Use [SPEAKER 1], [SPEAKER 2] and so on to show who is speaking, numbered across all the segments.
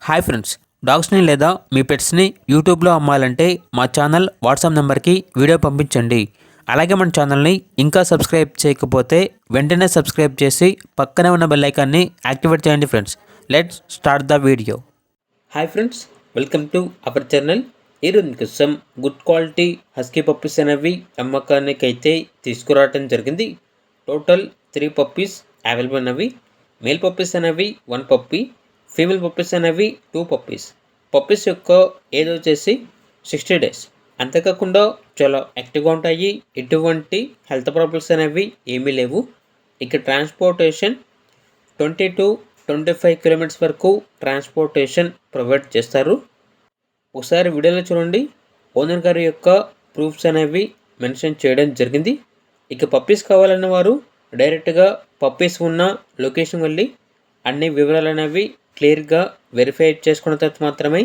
[SPEAKER 1] Hi friends, డాగ్స్ని లేదా మీ పెట్స్ని యూట్యూబ్లో అమ్మాలంటే మా ఛానల్ వాట్సాప్ నెంబర్కి వీడియో పంపించండి. అలాగే మన ఛానల్ని ఇంకా సబ్స్క్రైబ్ చేయకపోతే వెంటనే సబ్స్క్రైబ్ చేసి పక్కనే ఉన్న బెల్ ఐకాన్ని యాక్టివేట్ చేయండి friends. Let's start the video. Hi friends, welcome to our channel. ఈరోజు మీకోసం గుడ్ క్వాలిటీ హస్కీ పప్పీస్ అనేవి అమ్మకానికి అయితే తీసుకురావడం జరిగింది. టోటల్ 3 పప్పీస్ అవైలబుల్ అనేవి. మేల్ పప్పీస్ అనేవి 1 పప్పీ, ఫీమేల్ పప్పీస్ అనేవి 2 పప్పీస్. పప్పీస్ యొక్క ఏజ్ వచ్చేసి 60 days. అంతేకాకుండా చాలా యాక్టివ్గా ఉంటాయి. ఎటువంటి హెల్త్ ప్రాబ్లమ్స్ అనేవి ఏమీ లేవు. ఇక ట్రాన్స్పోర్టేషన్ 20 to 25 కిలోమీటర్స్ వరకు ట్రాన్స్పోర్టేషన్ ప్రొవైడ్ చేస్తారు. ఒకసారి వీడియోలో చూడండి, ఓనర్ గారి యొక్క ప్రూఫ్స్ అనేవి మెన్షన్ చేయడం జరిగింది. ఇక పప్పీస్ కావాలన్న వారు డైరెక్ట్గా పప్పీస్ ఉన్న లొకేషన్ వెళ్ళి అన్ని వివరాలు అనేవి క్లియర్గా వెరిఫై చేసుకున్న తర్వాత మాత్రమే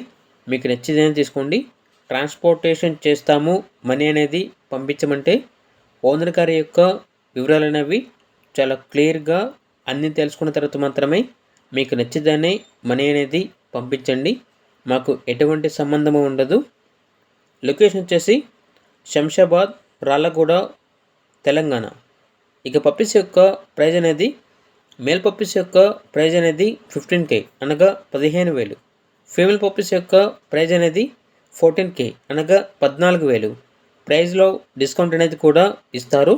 [SPEAKER 1] మీకు నచ్చిందని తీసుకోండి. ట్రాన్స్పోర్టేషన్ చేస్తాము, మనీ అనేది పంపించమంటే ఓనర్ గారి యొక్క వివరాలు అనేవి చాలా క్లియర్గా అన్నీ తెలుసుకున్న తర్వాత మాత్రమే మీకు నచ్చిందని మనీ అనేది పంపించండి. మాకు ఎటువంటి సంబంధము ఉండదు. లొకేషన్ వచ్చేసి శంషాబాద్, రాళ్ళగూడ, తెలంగాణ. ఇక పప్పీస్ యొక్క ప్రైజ్ అనేది మేల్ పప్పీస్ యొక్క ప్రైజ్ అనేది 15K అనగా 15,000. ఫీమేల్ పప్పీస్ యొక్క ప్రైజ్ అనేది 14K అనగా 14,000. ప్రైజ్లో డిస్కౌంట్ అనేది కూడా ఇస్తారు.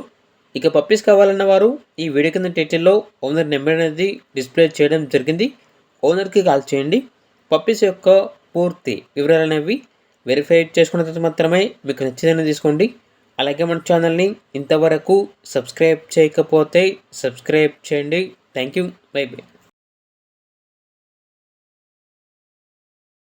[SPEAKER 1] ఇక పప్పీస్ కావాలన్న వారు ఈ వీడియో కింద టైటిల్లో ఓనర్ నెంబర్ అనేది డిస్ప్లే చేయడం జరిగింది. ఓనర్కి కాల్ చేయండి. పప్పీస్ యొక్క పూర్తి వివరాలు అనేవి వెరిఫై చేసుకున్న తర్వాత మాత్రమే మీకు నచ్చిందని తీసుకోండి. అలాగే మన ఛానల్ని ఇంతవరకు సబ్స్క్రైబ్ చేయకపోతే సబ్స్క్రైబ్ చేయండి. Thank you. By by.